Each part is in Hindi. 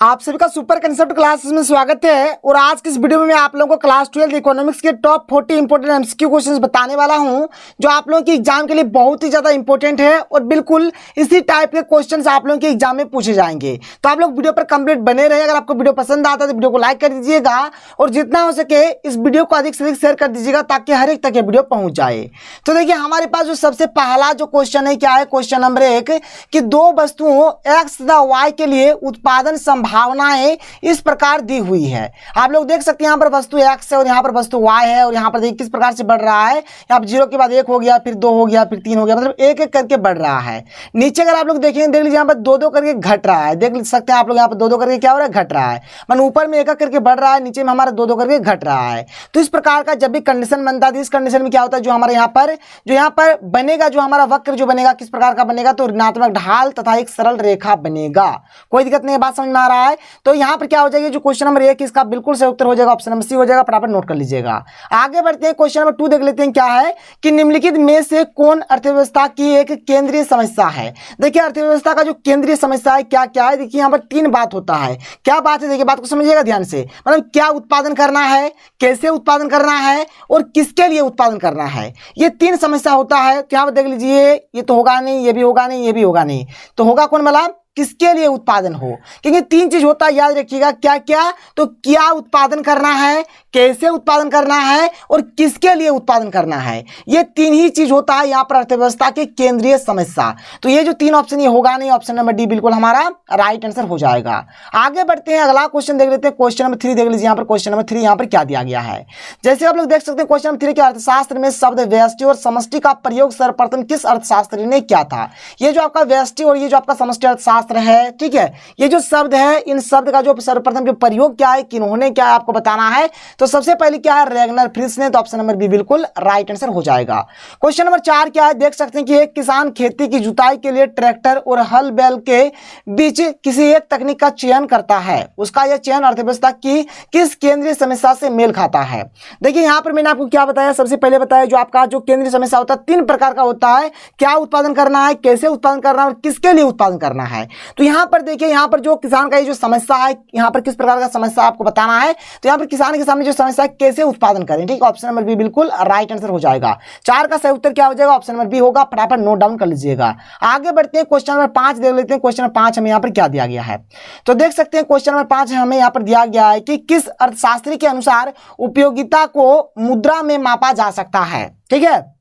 आप सभी का सुपर कंसेप्ट क्लासेस में स्वागत है। और आज की इस वीडियो में मैं आप लोगों को क्लास 12 इकोनॉमिक्स के टॉप 40 इंपोर्टेंट एमसीक्यू क्वेश्चंस बताने वाला हूं, जो आप लोगों की एग्जाम के लिए बहुत ही ज्यादा इंपॉर्टेंट है और बिल्कुल इसी टाइप के क्वेश्चंस आप लोगों के एग्जाम में पूछे जाएंगे। तो आप लोग वीडियो पर कंप्लीट बने रहे। अगर आपको वीडियो पसंद आता है तो वीडियो को लाइक कर दीजिएगा और जितना हो सके इस वीडियो को अधिक से अधिक शेयर कर दीजिएगा ताकि हर एक तक ये वीडियो पहुंच जाए। तो देखिए हमारे पास जो सबसे पहला जो क्वेश्चन है क्या है, क्वेश्चन नंबर 1 कि दो वस्तुओं एक्स तथा वाई के लिए उत्पादन संभावनाएं इस प्रकार दी हुई है। आप लोग देख सकते हैं यहाँ पर वस्तु x है और यहाँ पर वस्तु y है और यहाँ पर देखिए किस प्रकार से बढ़ रहा है। यहाँ पर 0 के बाद 1 हो गया, फिर 2 हो गया, फिर 3 हो गया, मतलब एक एक करके बढ़ रहा है। नीचे अगर आप लोग देखेंगे देख लीजिए यहाँ पर 2-2 करके घट रहा है। देख सकते हैं आप लोग यहाँ पर 2-2 करके क्या हो रहा है, घट रहा है। मतलब ऊपर में एक करके बढ़ रहा है, नीचे में हमारा 2-2 करके घट रहा है। तो इस प्रकार का जब भी कंडीशन बनता है, इस कंडीशन में क्या होता है, जो हमारे यहाँ पर बनेगा, जो हमारा वक्र जो बनेगा किस प्रकार का बनेगा, तो ऋणात्मक ढाल तथा एक सरल रेखा बनेगा। कोई दिक्कत नहीं है, बात समझ में आ रहा है। तो यहाँ पर क्या हो जाएगी, जो क्वेश्चन नंबर 1 इसका बिल्कुल सही उत्तर हो जाएगा, ऑप्शन नंबर सी हो जाएगा। फटाफट नोट कर लीजिएगा। आगे बढ़ते हैं, क्वेश्चन नंबर 2 देख लेते हैं क्या है कि निम्नलिखित में से कौन अर्थव्यवस्था की एक केंद्रीय समस्या है। देखिए अर्थव्यवस्था का जो केंद्रीय समस्या है क्या क्या है, देखिए यहाँ पर 3 बात होता है। क्या बात है, देखिए बात को समझिएगा ध्यान से। मतलब क्या उत्पादन करना है, कैसे उत्पादन करना है और किसके लिए उत्पादन करना है, ये 3 समस्या होता है। तो यहाँ पर देख लीजिए ये तो होगा नहीं, ये भी होगा नहीं, ये भी होगा नहीं, तो होगा कौन वाला, किसके लिए उत्पादन हो। क्योंकि 3 चीज होता है, याद रखिएगा। क्या क्या, तो क्या उत्पादन करना है, कैसे उत्पादन करना है और किसके लिए उत्पादन करना है। ये 3 ही चीज होता है यहाँ पर अर्थव्यवस्था की केंद्रीय समस्या। तो ये जो 3 ऑप्शन ये होगा नहीं, ऑप्शन नंबर डी बिल्कुल हमारा राइट आंसर हो जाएगा। आगे बढ़ते हैं, अगला क्वेश्चन देख लेते हैं। क्वेश्चन नंबर 3 देख लीजिए। यहाँ पर क्वेश्चन नंबर 3 यहाँ पर क्या दिया गया है, जैसे आप लोग देख सकते हैं क्वेश्चन नंबर 3 के अर्थशास्त्र में शब्द व्यष्टि और समष्टि का प्रयोग सर्वप्रथम किस अर्थशास्त्री ने किया था। ये जो आपका व्यष्टि और ये जो आपका समष्टि अर्थशास्त्र है, ठीक है, ये जो शब्द है, इन शब्द का जो सर्वप्रथम जो प्रयोग क्या है, किन्होंने क्या है, आपको बताना है। तो सबसे पहले क्या है, रेगनर फ्रिस ने। तो ऑप्शन नंबर बी बिल्कुल राइट आंसर हो जाएगा। क्वेश्चन नंबर 4 क्या है, देख सकते हैं कि एक किसान खेती की जुताई के लिए ट्रैक्टर और हल बैल के बीच किसी एक तकनीक का चयन करता है। उसका यह चयन अर्थव्यवस्था की किस केंद्रीय समस्या से मेल खाता है। देखिए यहां पर मैंने आपको क्या बताया, सबसे पहले बताया जो आपका जो केंद्रीय समस्या होता है 3 प्रकार का होता है। क्या उत्पादन करना है, कैसे उत्पादन करना है और किसके लिए उत्पादन करना है। तो यहाँ पर देखिए, यहाँ पर जो किसान का ये जो समस्या है, यहाँ पर किस प्रकार का समस्या आपको बताना है। तो यहाँ पर किसान के सामने जो समस्या है, कैसे उत्पादन करें, ठीक है, ऑप्शन नंबर बी बिल्कुल राइट आंसर हो जाएगा। 4 का सही उत्तर क्या हो जाएगा, ऑप्शन नंबर बी होगा। फटाफट नोट डाउन कर लीजिएगा। आगे बढ़ते हैं, क्वेश्चन नंबर 5 देख लेते हैं। क्वेश्चन नंबर 5 हमें यहाँ पर क्या दिया गया है, तो देख सकते हैं क्वेश्चन नंबर 5 हमें यहाँ पर दिया गया है कि किस अर्थशास्त्री के अनुसार उपयोगिता को मुद्रा में मापा जा सकता है। ठीक है,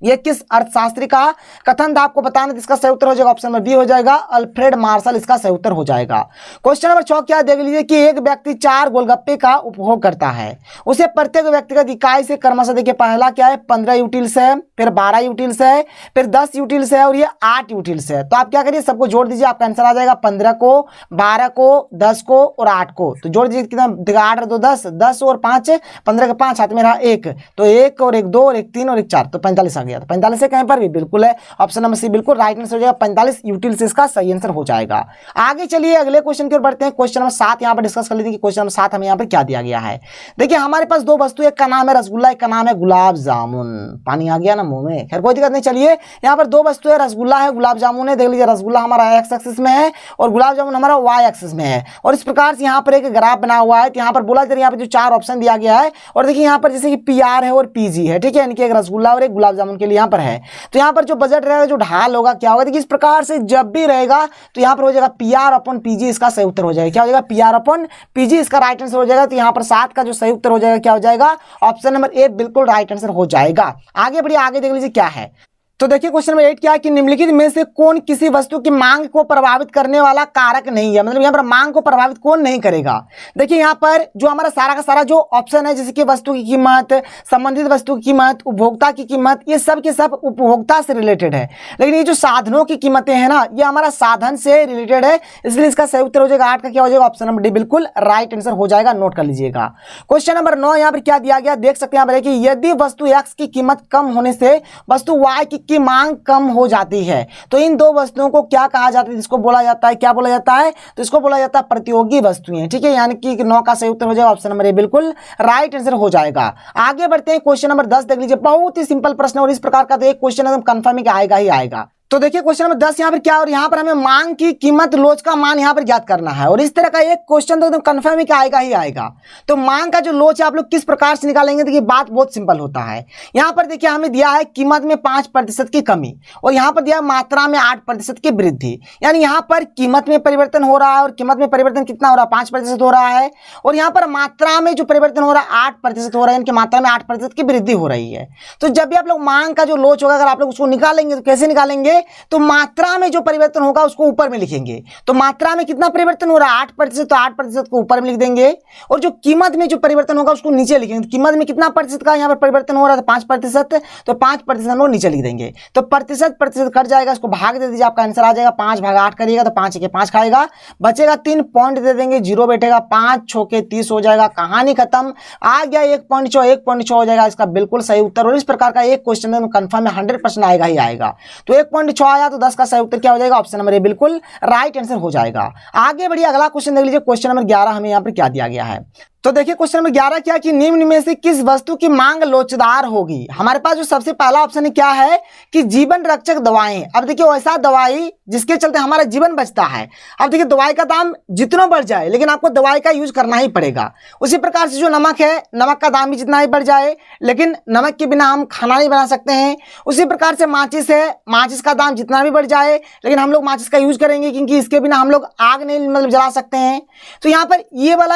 ये किस अर्थशास्त्री का कथन था, आपको बताना। इसका सही उत्तर हो जाएगा, ऑप्शन नंबर बी हो जाएगा, अल्फ्रेड मार्शल इसका सही उत्तर हो जाएगा। क्वेश्चन नंबर 6 क्या देख लीजिए कि एक व्यक्ति 4 गोलगप्पे का उपभोग करता है। उसे प्रत्येक व्यक्तिगत इकाई से क्रमशः देखिए पहला क्या है 15 यूटिल्स है, फिर 12 यूटिल्स है, फिर 10 यूटिल्स है और ये 8 यूटिल्स है। तो आप क्या करिए, सबको जोड़ दीजिए, आपका आंसर आ जाएगा 15 को, 12 को, 10 को और 8 को। तो जोड़ दीजिए, कितना 8 2 10, 10 और 5 15 का 5 हाथ में रहा 1, तो 1 और 1 2 और 1 3 और 1 4, तो 45 आ गया। तो 45 से कहीं पर भी बिल्कुल है, ऑप्शन नंबर सी बिल्कुल राइट आंसर हो जाएगा। 45 यूटिल्स इसका सही आंसर हो जाएगा। आगे चलिए अगले क्वेश्चन की ओर बढ़ते हैं। क्वेश्चन नंबर 7 यहां पर डिस्कस कर लेते हैं कि क्वेश्चन नंबर 7 हमें यहां पर क्या दिया गया है। देखिए हमारे पास 2 वस्तु, एक का नाम है रसगुल्ला, एक का नाम है गुलाब जामुन। पानी आ गया ना मुंह में, खैर कोई दिक्कत नहीं। चलिए यहाँ पर 2 वस्तु है, रसगुल्ला है, गुलाब जामुन है। देख लीजिए रसगुल्ला हमारा एक्स एक्सिस में है और गुलाब जामुन हमारा वाई एक्सिस में है। और इस प्रकार से यहाँ पर एक ग्राफ बना हुआ है। तो यहाँ पर बोला जाए, यहाँ पर जो 4 ऑप्शन दिया गया है और देखिए यहाँ पर जैसे कि PR है और PG है, ठीक है, यानी कि एक रसगुल्ला और एक गुलाब जामुन के लिए यहाँ पर है। तो यहाँ पर जो बजट रहेगा, जो ढाल होगा क्या होगा, देखिए इस प्रकार से जब भी रहेगा तो यहाँ पर हो जाएगा PR/PG इसका सही उत्तर हो जाएगा। क्या हो जाएगा, PR/PG इसका राइट आंसर हो जाएगा। तो यहाँ पर 7 का जो सही उत्तर हो जाएगा क्या हो जाएगा, ऑप्शन नंबर ए बिल्कुल राइट आंसर हो जाएगा। आगे बढ़िए, आगे देख लीजिए क्या है। तो देखिए क्वेश्चन नंबर 8 क्या है कि निम्नलिखित में से कौन किसी वस्तु की मांग को प्रभावित करने वाला कारक नहीं है। मतलब यहाँ पर मांग को प्रभावित कौन नहीं करेगा। देखिए यहाँ पर जो हमारा सारा का सारा जो ऑप्शन है, जैसे कि वस्तु की कीमत, संबंधित वस्तु की कीमत, उपभोक्ता की कीमत, ये सब के सब उपभोक्ता से रिलेटेड है। लेकिन ये जो साधनों की कीमतें हैं ना, ये हमारा साधन से रिलेटेड है, इसलिए इसका सही उत्तर हो जाएगा 8 का क्या हो जाएगा, ऑप्शन नंबर डी बिल्कुल राइट आंसर हो जाएगा। नोट कर लीजिएगा। क्वेश्चन नंबर 9 यहाँ पर क्या दिया गया, देख सकते हैं यहाँ पर कि यदि वस्तु एक्स की कीमत कम होने से वस्तु वाई की मांग कम हो जाती है, तो इन 2 वस्तुओं को क्या कहा जाता है, इसको बोला जाता है, क्या बोला जाता है, तो इसको बोला जाता है प्रतियोगी वस्तुएं। ठीक है, यानी कि 9 का सही उत्तर हो जाएगा, ऑप्शन नंबर ए बिल्कुल राइट आंसर हो जाएगा। आगे बढ़ते हैं, क्वेश्चन नंबर 10 देख लीजिए। बहुत ही सिंपल प्रश्न और इस प्रकार का तो एक क्वेश्चन एकदम कंफर्म है कि आएगा ही आएगा। तो देखिए क्वेश्चन नंबर 10 यहाँ पर क्या, और यहाँ पर हमें मांग की कीमत लोच का मान यहाँ पर ज्ञात करना है। और इस तरह का एक क्वेश्चन तो एकदम कंफर्म ही आएगा ही आएगा। तो मांग का जो लोच है आप लोग किस प्रकार से निकालेंगे, देखिए बात बहुत सिंपल होता है। यहाँ पर देखिए हमें दिया है कीमत में 5% की कमी, और यहाँ पर दिया मात्रा में 8% की वृद्धि। यानी यहाँ पर कीमत में परिवर्तन हो रहा है, और कीमत में परिवर्तन कितना हो रहा है, 5% हो रहा है। और यहाँ पर मात्रा में जो परिवर्तन हो रहा है 8% हो रहा है, इनकी मात्रा में 8% की वृद्धि हो रही है। तो जब भी आप लोग मांग का जो लोच होगा अगर आप लोग उसको निकालेंगे तो कैसे निकालेंगे, तो मात्रा में जो परिवर्तन होगा उसको ऊपर में लिखेंगे। तो मात्रा में कितना परिवर्तन हो रहा है 8%, तो 8% को ऊपर में लिख देंगे। और जो कीमत में जो परिवर्तन होगा उसको नीचे लिखेंगे। तो कीमत में कितना प्रतिशत का यहाँ पर परिवर्तन हो रहा है, 5%, तो 5% हम लोग नीचे लिख देंगे। तो प्रतिशत कट जाएगा, इसको भाग दे दीजिए, आपका आंसर आ जाएगा 5/8 करिएगा तो 5 के 5 खाएगा, बचेगा 3 पॉइंट दे देंगे, 0 बैठेगा, 5 6 के 30 हो जाएगा, कहानी खत्म। आ गया 1.6 हो जाएगा इसका बिल्कुल सही उत्तर। और इस प्रकार का एक क्वेश्चन कंफर्म है 100% आएगा ही आएगा। तो 1.6 आया तो 10 का सही उत्तर क्या हो जाएगा, ऑप्शन नंबर ए बिल्कुल राइट आंसर हो जाएगा। आगे बढ़िए, अगला क्वेश्चन देख लीजिए। क्वेश्चन नंबर 11 हमें यहाँ पर क्या दिया गया है। तो देखिए क्वेश्चन नंबर 11 क्या कि निम्न में से किस वस्तु की मांग लोचदार होगी। हमारे पास जो सबसे पहला ऑप्शन क्या है कि जीवन रक्षक दवाएं। अब देखिए ऐसा दवाई जिसके चलते हमारा जीवन बचता है। अब देखिए दवाई का दाम जितना बढ़ जाए लेकिन आपको दवाई का यूज करना ही पड़ेगा। उसी प्रकार से जो नमक है, नमक का दाम भी जितना ही बढ़ जाए लेकिन नमक के बिना हम खाना नहीं बना सकते हैं। उसी प्रकार से माचिस है, माचिस का दाम जितना भी बढ़ जाए लेकिन हम लोग माचिस का यूज करेंगे क्योंकि इसके बिना हम लोग आग नहीं मतलब जला सकते हैं। तो यहाँ पर ये वाला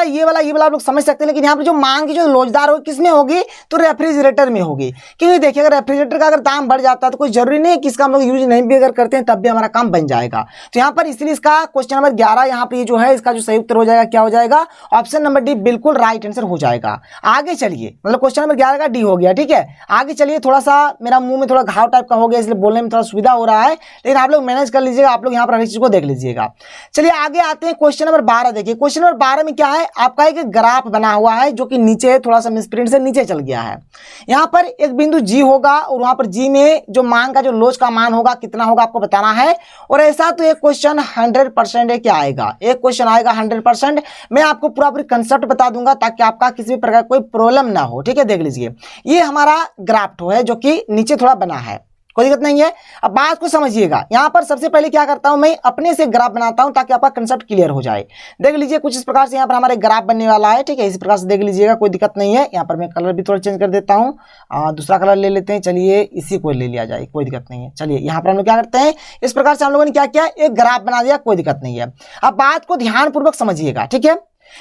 आप लोग समझ सकते हैं। लेकिन यहाँ पर जो मांग की जो लोचदार होगी किसमें होगी, तो रेफ्रिजरेटर में होगी। क्योंकि देखिए अगर रेफ्रिजरेटर का अगर दाम बढ़ जाता है तो कोई जरूरी नहीं है कि इसका हम लोग यूज नहीं भी अगर करते हैं तब भी हमारा काम बन जाएगा। तो यहाँ पर इसलिए इसका क्वेश्चन नंबर 11 यहाँ पर जो है इसका जो सही उत्तर हो जाएगा क्या हो जाएगा, ऑप्शन नंबर डी बिल्कुल राइट आंसर हो जाएगा। आगे चलिए, मतलब क्वेश्चन नंबर 11 का डी हो गया, ठीक है। आगे चलिए, थोड़ा सा मेरा मुंह में थोड़ा घाव टाइप का हो गया इसलिए बोलने में थोड़ा सुविधा हो रहा है, लेकिन आप लोग मैनेज कर लीजिएगा। आप लोग यहाँ पर हर चीज को देख लीजिएगा। चलिए आगे आते हैं क्वेश्चन नंबर 12। देखिए क्वेश्चन नंबर 12 में क्या है, आपका एक ग्राफ बना हुआ है जो कि नीचे थोड़ा सा मिसप्रिंट से नीचे चल गया है। यहाँ पर एक बिंदु जी होगा और वहां पर जी में जो मांग का जो लोच का मान होगा कितना होगा आपको बताना है। और ऐसा तो एक क्वेश्चन 100% है क्या आएगा, एक क्वेश्चन आएगा 100%। मैं आपको पूरी कंसेप्ट बता दूंगा ताकि आपका किसी भी प्रकार कोई प्रॉब्लम ना हो, ठीक है। देख लीजिए ये हमारा ग्राफ है जो कि नीचे थोड़ा बना है, कोई दिक्कत नहीं है। अब बात को समझिएगा, यहाँ पर सबसे पहले क्या करता हूं मैं अपने से ग्राफ बनाता हूं ताकि आपका कंसेप्ट क्लियर हो जाए। देख लीजिए कुछ इस प्रकार से यहाँ पर हमारे ग्राफ बनने वाला है, ठीक है। इस प्रकार से देख लीजिएगा, कोई दिक्कत नहीं है। यहाँ पर मैं कलर भी थोड़ा चेंज कर देता हूँ, दूसरा कलर ले लेते हैं। चलिए इसी को ले लिया जाए, कोई दिक्कत नहीं है। चलिए यहाँ पर हम लोग क्या करते हैं, इस प्रकार से हम लोगों ने क्या किया, एक ग्राफ बना दिया, कोई दिक्कत नहीं है। अब बात को ध्यानपूर्वक समझिएगा, ठीक है।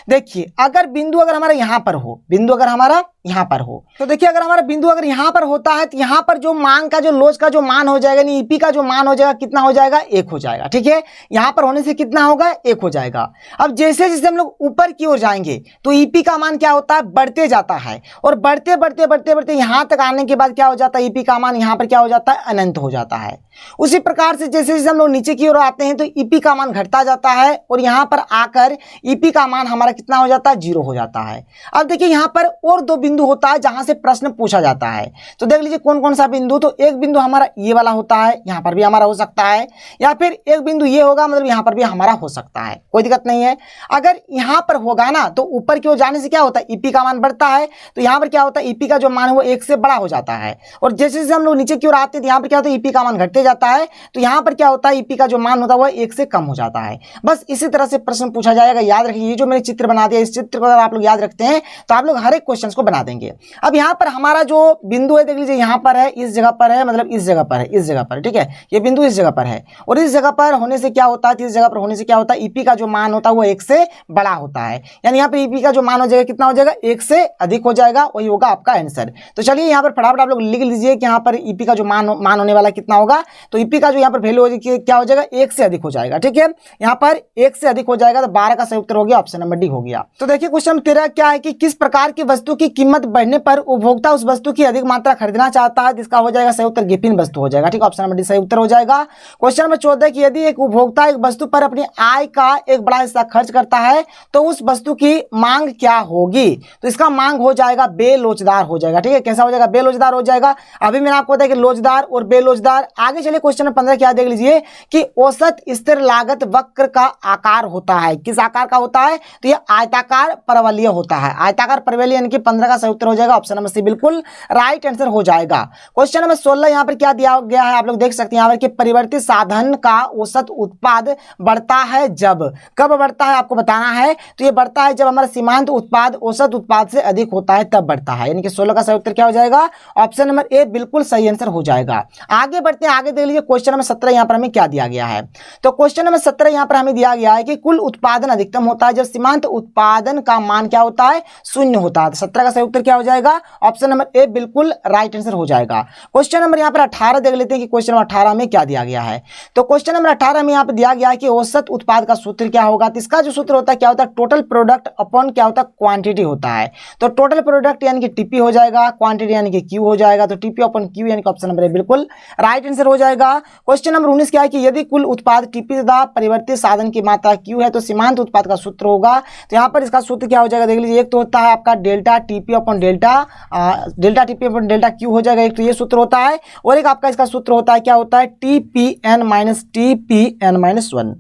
देखिए अगर बिंदु अगर हमारा यहाँ पर हो, बिंदु अगर हमारा यहाँ पर हो, तो देखिए अगर हमारा बिंदु अगर यहाँ पर होता है तो यहाँ पर जो मांग का जो लोच का जो मान हो जाएगा, यानी ईपी का जो मान हो जाएगा कितना हो जाएगा, 1 हो जाएगा, ठीक है। यहाँ पर होने से कितना होगा, 1 हो जाएगा। अब जैसे जैसे हम लोग ऊपर की ओर जाएंगे तो ईपी का मान क्या होता है, बढ़ते जाता है। और बढ़ते बढ़ते बढ़ते बढ़ते यहाँ तक आने के बाद क्या हो जाता है, ईपी का मान यहाँ पर क्या हो जाता है, अनंत हो जाता है। उसी प्रकार से जैसे जैसे हम लोग नीचे की ओर आते हैं तो ईपी का मान घटता जाता है और यहाँ पर आकर ईपी का मान हमारा कितना हो जाता है, 0 हो जाता है। अब देखिए यहाँ पर और 2 बिंदु होता है जहां से प्रश्न पूछा जाता है। तो देख लीजिए कौन कौन सा बिंदु, तो एक बिंदु हमारा ये वाला होता है, यहाँ पर भी हमारा हो सकता है, या फिर एक बिंदु ये होगा, मतलब यहाँ पर भी हमारा हो सकता है, कोई दिक्कत नहीं है। अगर यहाँ पर होगा ना तो ऊपर की ओर जाने से क्या होता है, ईपी का मान बढ़ता है। तो यहाँ पर क्या होता है, ईपी का जो मान है वो 1 से बड़ा हो जाता है। और जैसे जैसे हम लोग नीचे की ओर आते हैं तो यहाँ पर क्या होता है, ईपी का मान घटते जाता है। तो यहाँ पर क्या होता है, ईपी का जो मान होता है वो 1 से कम हो जाता है। बस इसी तरह से प्रश्न पूछा जाएगा। याद रखिए, ये जो मैंने चित्र बना दिया, इस चित्र को अगर आप लोग याद रखते हैं तो आप लोग हर एक क्वेश्चन को बना देंगे। अब यहाँ पर हमारा जो बिंदु है देख लीजिए, यहाँ पर है, इस जगह पर है, मतलब इस जगह पर है, इस जगह पर, ठीक है। ये बिंदु इस जगह पर है और इस जगह पर होने से क्या होता है, इस जगह पर होने से क्या होता है, ईपी का जो मान होता है वो 1 से बड़ा होता है। यानी यहाँ पर ईपी का जो मान हो जाएगा कितना हो जाएगा, 1 से अधिक हो जाएगा, वही होगा आपका आंसर। तो चलिए यहाँ पर फटाफट आप लोग लिख लीजिए कि यहाँ पर ईपी का जो मान होने वाला कितना होगा। तो ईपी का जो यहाँ पर वैल्यू क्या हो जाएगा, 1 से अधिक हो जाएगा, ठीक है। यहाँ पर 1 से अधिक हो जाएगा तो 12 का सही उत्तर हो गया, ऑप्शन नंबर डी हो गया। तो देखिए क्वेश्चन नंबर 13 क्या है कि किस प्रकार की वस्तु की कीमत बढ़ने पर उपभोक्ता उस वस्तु की अधिक मात्रा खरीदना चाहता है, जिसका हो जाएगा सही उत्तर गिफिन वस्तु हो जाएगा, ठीक है। ऑप्शन नंबर डी सही उत्तर हो जाएगा। क्वेश्चन नंबर 14 कि यदि एक उपभोक्ता एक वस्तु पर अपनी आय का एक बड़ा हिस्सा खर्च करता है तो उस वस्तु की मांग क्या होगी। तो इसका मांग हो जाएगा बेलोचदार हो जाएगा, ठीक है। कैसा हो जाएगा, बेलोचदार हो जाएगा। अभी मैंने आपको बताया कि लोचदार और बेलोचदार। आगे चलिए क्वेश्चन नंबर 15 क्या देख लीजिए कि औसत स्थिर लागत वक्र का आकार होता है, किस आकार का होता है। तो तो ये आयताकार परवलय होता है। आयताकार परवलय यानी कि 15 का सही उत्तर हो जाएगा ऑप्शन नंबर सी बिल्कुल राइट आंसर हो जाएगा। क्वेश्चन नंबर 16 यहाँ पर क्या दिया गया है आप लोग देख सकते हैं यहाँ पर कि परिवर्तित साधन का औसत उत्पाद बढ़ता है जब, कब बढ़ता है आपको बताना है। तो ये बढ़ता है जब हमारा सीमांत उत्पाद औसत उत्पाद से अधिक होता है तब बढ़ता है, यानी कि 16 का सही उत्तर क्या हो जाएगा ऑप्शन नंबर ए बिल्कुल सही आंसर हो जाएगा। आगे बढ़ते हैं, आगे देख लीजिए क्वेश्चन नंबर 17 यहाँ पर हमें क्या दिया गया है। तो क्वेश्चन नंबर 17 यहाँ पर हमें दिया गया है कि कुल उत्पादन अधिकतम होता है जब सीमांत उत्पादन का मान क्या होता है 0 होता है। तो 17 का सही उत्तर क्या हो जाएगा ऑप्शन नंबर ए बिल्कुल राइट आंसर हो जाएगा। क्वेश्चन नंबर यहाँ पर 18 देख लेते हैं कि क्वेश्चन नंबर 18 में क्या दिया गया है। तो क्वेश्चन नंबर 18 में यहाँ पर दिया गया है कि औसत उत्पाद का सूत्र क्या होगा। तो इसका जो सूत्र होता है क्या होता है टोटल प्रोडक्ट अपॉन क्या होता है क्वांटिटी होता है। तो टोटल प्रोडक्ट यानी कि टीपी हो जाएगा, क्वांटिटी यानी कि क्यू हो जाएगा। तो टीपी अपॉन क्यू यानी कि ऑप्शन नंबर ए बिल्कुल राइट आंसर हो जाएगा। क्वेश्चन नंबर 19 क्या है कि यदि कुल उत्पाद टीपी तथा परिवर्तित साधन की मात्रा क्यू है तो सीमांत उत्पाद का सूत्र होगा। तो यहाँ पर इसका सूत्र क्या हो जाएगा देख लीजिए, एक तो होता है आपका delta TP upon delta TP upon delta Q हो जाएगा, एक तो ये सूत्र होता है, और एक आपका इसका सूत्र होता है क्या होता है टीपीएन माइनस टीपीएन माइनस 1,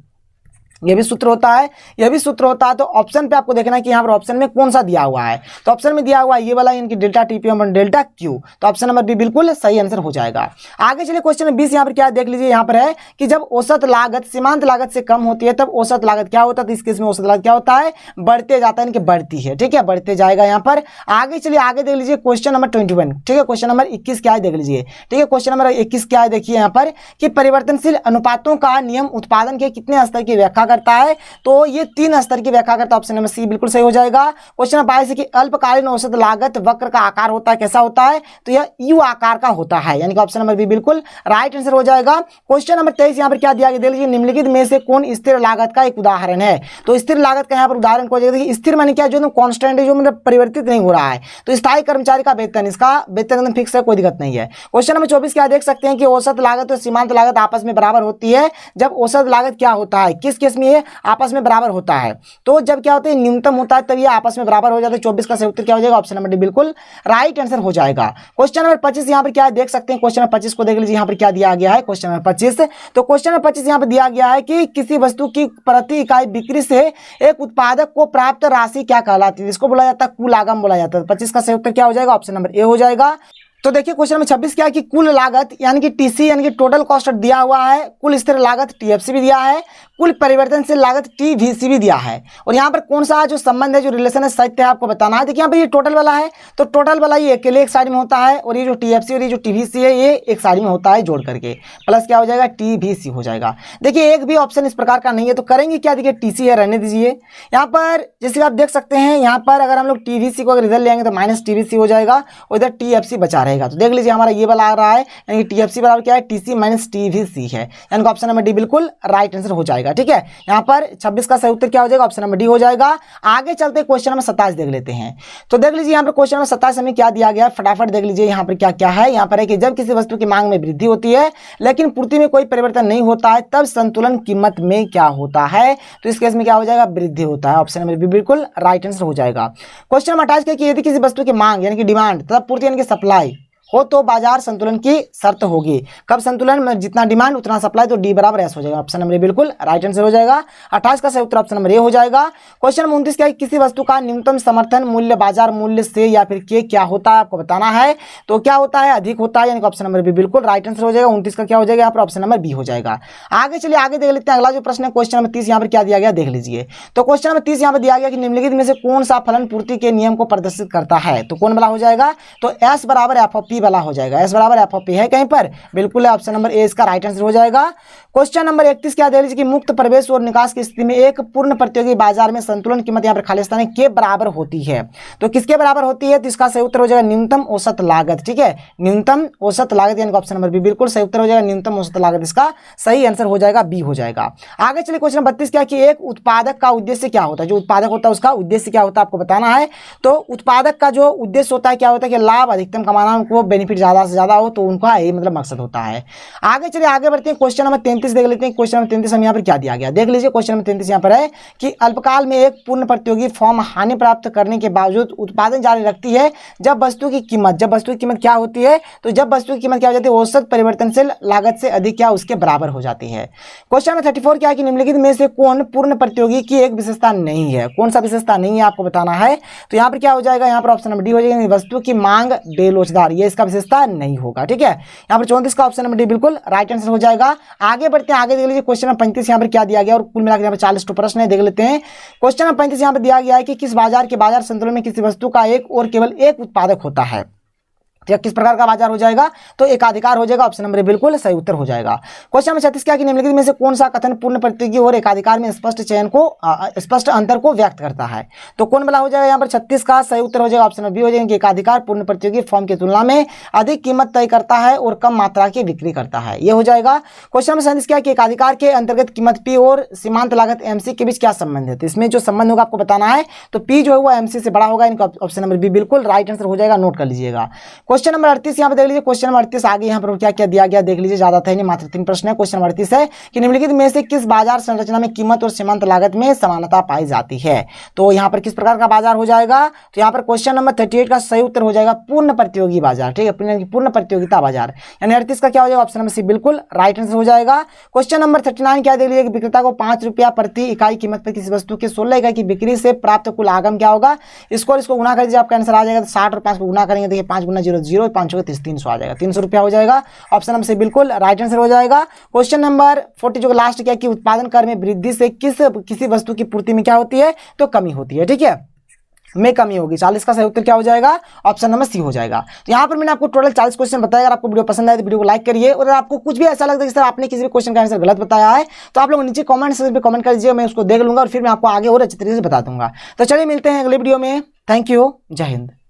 ये भी सूत्र होता है, यह भी सूत्र होता है। तो ऑप्शन पे आपको देखना है कि यहाँ पर ऑप्शन में कौन सा दिया हुआ है। तो ऑप्शन में दिया हुआ है ये वाला यानी कि delta TP upon delta Q, तो ऑप्शन नंबर बी बिल्कुल सही आंसर हो जाएगा। आगे चलिए क्वेश्चन नंबर 20 यहाँ पर क्या देख लीजिए, यहाँ पर है कि जब औसत लागत सीमांत लागत से कम होती है तब औसत लागत क्या होता है। तो इस केस में औसत लागत क्या होता है बढ़ते जाता है, यानी कि बढ़ती है, ठीक है, बढ़ते जाएगा यहाँ पर। आगे चलिए आगे देख लीजिए क्वेश्चन नंबर 21, ठीक है। क्वेश्चन नंबर 21 क्या है देख लीजिए, ठीक है। क्वेश्चन नंबर 21 क्या है देखिए यहाँ पर कि परिवर्तनशील अनुपातों का नियम उत्पादन के कितने स्तर की व्याख्या करता है। तो ये 3 स्तर की व्याख्या करता है, ऑप्शन नंबर सी बिल्कुल सही हो जाएगा। क्वेश्चन नंबर 22 कि अल्पकालीन औसत लागत वक्र का आकार होता है कैसा होता है। तो यह यू आकार का होता है, यानी कि ऑप्शन नंबर बी बिल्कुल राइट आंसर हो जाएगा। क्वेश्चन नंबर 23 यहाँ पर क्या दिया गया देख लीजिए, निम्नलिखित में से कौन स्थिर लागत का एक उदाहरण है। तो स्थिर लागत का यहाँ पर उदाहरण को देखिए, स्थिर माने क्या जो कॉन्स्टेंट है, जो मतलब परिवर्तित नहीं हो रहा है। तो स्थायी कर्मचारी का वेतन, इसका वेतन एकदम फिक्स है, कोई दिक्कत नहीं है। क्वेश्चन नंबर 24 क्या देख सकते हैं कि औसत लागत और सीमांत लागत आपस में बराबर होती है जब औसत लागत क्या होता है, किस केस में ये आपस में बराबर होता है। तो जब क्या होता है न्यूनतम होता है तब ये आपस में बराबर हो जाता है। 24 का सही उत्तर क्या हो जाएगा ऑप्शन नंबर डी बिल्कुल राइट आंसर हो जाएगा। क्वेश्चन नंबर 25 यहाँ पर क्या देख सकते हैं, क्वेश्चन नंबर 25 को देख लीजिए यहाँ पर क्या दिया गया है। क्वेश्चन नंबर 25, तो क्वेश्चन नंबर 25 यहाँ पर दिया गया है कि किसी वस्तु की प्रति इकाई बिक्री से एक उत्पादक को प्राप्त राशि क्या कहलाती है, इसको बोला जाता है कुल आगम बोला जाता है। 25 का सही उत्तर क्या हो जाएगा ऑप्शन नंबर ए हो जाएगा। तो देखिए क्वेश्चन नंबर 26 क्या है कि कुल लागत यानी कि टीसी यानी कि टोटल कॉस्ट दिया हुआ है, कुल स्थिर लागत टीएफसी भी दिया है, कुल परिवर्तनशील लागत टीवीसी भी दिया है, और यहाँ पर कौन सा जो संबंध है जो रिलेशन है सत्य है आपको बताना है। देखिए यहाँ पर ये टोटल वाला है, तो टोटल वाला ये अकेले एक साइड में होता है, और ये जो टीएफसी और ये जो टीवीसी है ये एक साइड में होता है जोड़ करके, प्लस क्या हो जाएगा टीवीसी हो जाएगा। देखिए एक भी ऑप्शन इस प्रकार का नहीं है, तो करेंगे क्या, देखिए टीसी है रहने दीजिए। यहाँ पर जैसे आप देख सकते हैं यहाँ पर अगर हम लोग टीवीसी को अगर इधर लेंगे तो माइनस टीवीसी हो जाएगा, और इधर टीएफसी बचा रहेगा। तो देख लीजिए हमारा ये वाला आ रहा है, यानी कि टीएफसी बराबर क्या है टीसी माइनस टीवीसी है, यानी कि ऑप्शन नंबर डी बिल्कुल राइट आंसर हो जाएगा। ठीक है, यहाँ पर 26 का सही उत्तर क्या हो जाएगा ऑप्शन नंबर डी हो जाएगा। आगे चलते क्वेश्चन नंबर 27 देख लेते हैं। तो देख लीजिए यहाँ पर क्वेश्चन नंबर 27 हमें क्या दिया गया, फटाफट देख लीजिए यहाँ पर क्या क्या है। यहाँ पर है कि जब किसी वस्तु की मांग में वृद्धि होती है लेकिन पूर्ति में कोई परिवर्तन नहीं होता है तब संतुलन कीमत में क्या होता है। तो इस केस में क्या हो जाएगा वृद्धि होता है, ऑप्शन नंबर बी बिल्कुल राइट आंसर हो जाएगा। क्वेश्चन नंबर 28 कि यदि किसी वस्तु की मांग यानी कि डिमांड तथा पूर्ति यानी कि सप्लाई हो तो बाजार संतुलन की शर्त होगी। कब संतुलन में जितना डिमांड उतना सप्लाई, तो डी बराबर एस हो जाएगा, ऑप्शन नंबर बिल्कुल राइट आंसर हो जाएगा। 28 का सही उत्तर ऑप्शन नंबर ए हो जाएगा। क्वेश्चन नंबर 29 क्या है, किसी वस्तु का न्यूनतम समर्थन मूल्य बाजार मूल्य से या फिर के क्या होता है आपको बताना है। तो क्या होता है अधिक होता है, यानी कि ऑप्शन नंबर बी बिल्कुल राइट आंसर हो जाएगा। 29 का क्या हो जाएगा यहाँ पर ऑप्शन नंबर बी हो जाएगा। आगे चलिए आगे देख लेते हैं अगला जो प्रश्न है क्वेश्चन नंबर 30 यहाँ पर क्या दिया गया देख लीजिए। तो क्वेश्चन नंबर 30 यहाँ पर दिया गया कि निम्नलिखित में से कौन सा फलन पूर्ति के नियम को प्रदर्शित करता है। तो कौन वाला हो जाएगा, तो एस बराबर एफ ऑफ पी वाला हो जाएगा। एस बराबर एफ ऑफ पी है कहीं पर, बिल्कुल ऑप्शन नंबर ए इसका राइट आंसर हो जाएगा। क्वेश्चन नंबर 31 क्या दे लीजिए कि मुक्त प्रवेश और निकास की स्थिति में एक पूर्ण प्रतियोगी बाजार में संतुलन कीमत यहाँ पर खालिस्तान के बराबर होती है। तो किसके बराबर होती है, तो इसका सही उत्तर हो जाएगा न्यूनतम औसत लागत। ठीक है, न्यूनतम औसत लागत यानी कि ऑप्शन नंबर बी बिल्कुल सही उत्तर हो जाएगा, न्यूनतम औसत लागत इसका सही आंसर हो जाएगा, बी हो जाएगा। आगे चलिए क्वेश्चन 32 क्या कि एक उत्पादक का उद्देश्य क्या होता है। जो उत्पादक होता है उसका उद्देश्य क्या होता है आपको बताना है। तो उत्पादक का जो उद्देश्य होता है क्या होता है कि लाभ अधिकतम कमाना, वो बेनिफिट ज़्यादा से ज़्यादा हो, तो उनका यही मतलब मकसद होता है। आगे चलिए आगे बढ़ते हैं, क्वेश्चन नंबर 33 देख लेते हैं। क्वेश्चन नंबर 33 हम यहाँ पर क्या दिया गया देख लीजिए। क्वेश्चन नंबर 33 यहाँ पर है कि अल्पकाल में एक पूर्ण प्रतियोगी फर्म हानि प्राप्त करने के बावजूद उत्पादन जारी रखती है जब वस्तु की कीमत क्या होती है, तो जब वस्तु की कीमत क्या हो जाती है, औसत परिवर्तनशील लागत से अधिक या उसके बराबर हो जाती है। क्वेश्चन नंबर 34 क्या है कि निम्नलिखित में से कौन पूर्ण प्रतियोगी की एक विशेषता नहीं है, कौन सा विशेषता नहीं है आपको बताना है। तो यहाँ पर क्या हो जाएगा, यहाँ पर ऑप्शन नंबर डी हो जाएगा, वस्तु की मांग बेलोचदार, ये इसका विशेषता नहीं होगा। ठीक है, यहाँ पर 34 का ऑप्शन नंबर डी बिल्कुल राइट आंसर हो जाएगा। आगे बढ़ते हैं, आगे देख लीजिए क्वेश्चन नंबर 35 यहाँ पर क्या दिया गया और कुल मिलाकर यहाँ पर 40 प्रश्न है, देख लेते हैं। क्वेश्चन नंबर 35 यहाँ पर दिया गया है कि किस बाजार के बाजार संतुलन में किसी वस्तु का एक और केवल एक उत्पादक होता है, या किस प्रकार का बाजार हो जाएगा, तो एकाधिकार हो जाएगा। ऑप्शन नंबर बिल्कुल सही उत्तर हो जाएगा। क्वेश्चन नंबर 36 क्या कि निम्नलिखित में से कौन सा कथन पूर्ण प्रतियोगी और एकाधिकार में स्पष्ट अंतर को व्यक्त करता है, तो कौन वाला हो जाएगा, यहाँ पर 36 का सही उत्तर हो जाएगा। ऑप्शन नंबर बी हो जाएगा कि एकाधिकार पूर्ण प्रतियोगी फर्म की तुलना में अधिक कीमत तय करता है और कम मात्रा की बिक्री करता है, ये हो जाएगा। क्वेश्चन नंबर 37 क्या कि एकाधिकार के अंतर्गत कीमत पी और सीमांत लागत एमसी के बीच क्या संबंध है, तो इसमें जो संबंध होगा आपको बताना है, तो पी जो है वो एमसी से बड़ा होगा। इनका ऑप्शन नंबर बी बिल्कुल राइट आंसर हो जाएगा, नोट कर लीजिएगा। क्वेश्चन नंबर 38 यहाँ देख लीजिए। क्वेश्चन नंबर 38 आगे यहाँ पर क्या क्या दिया गया देख लीजिए, ज्यादा था नहीं, मात्र 3 प्रश्न है। क्वेश्चन नंबर 38 है कि निम्नलिखित में से किस बाजार संरचना में कीमत और सीमांत लागत में समानता पाई जाती है, तो यहाँ पर किस प्रकार का बाजार हो जाएगा, तो यहाँ पर क्वेश्चन नंबर 38 का सही उत्तर हो जाएगा पूर्ण प्रतियोगी बाजार। ठीक है, पूर्ण प्रतियोगिता बाजार, यानी 38 का क्या हो जाएगा, ऑप्शन नंबर सी बिल्कुल राइट आंसर हो जाएगा। क्वेश्चन नंबर 39 क्या देख लीजिए, विक्रेता को 5 रुपया प्रति इकाई कीमत पर किसी वस्तु की 16 इकाई की बिक्री से प्राप्त कुल आगम क्या होगा, इसको गुना कर दीजिए, आपका आंसर आ जाएगा। 60 और 5 को गुना करेंगे, देखिए 5 गुना 0 0, 5 को 300 आ जाएगा, 300 रुपया हो जाएगा। ऑप्शन नंबर से बिल्कुल राइट आंसर हो जाएगा। क्वेश्चन नंबर 40 जो लास्ट क्या कि उत्पादन कर में वृद्धि से किसी वस्तु की पूर्ति में क्या होती है, तो कमी होती है। ठीक है, में कमी होगी। 40 का सही उत्तर क्या हो जाएगा, ऑप्शन नंबर सी हो जाएगा। तो यहाँ पर मैंने आपको टोटल 40 क्वेश्चन बताया। अगर आपको वीडियो पसंद आए तो वीडियो को लाइक करिए, और अगर आपको कुछ भी ऐसा लगता है कि सर आपने किसी भी क्वेश्चन का आंसर गलत बताया है, तो आप लोग नीचे कमेंट सेक्शन पे कमेंट कर दीजिए, मैं उसको देख लूंगा और फिर मैं आपको आगे और अच्छी तरीके से बता दूंगा। तो चलिए मिलते हैं अगले वीडियो में। थैंक यू, जय हिंद।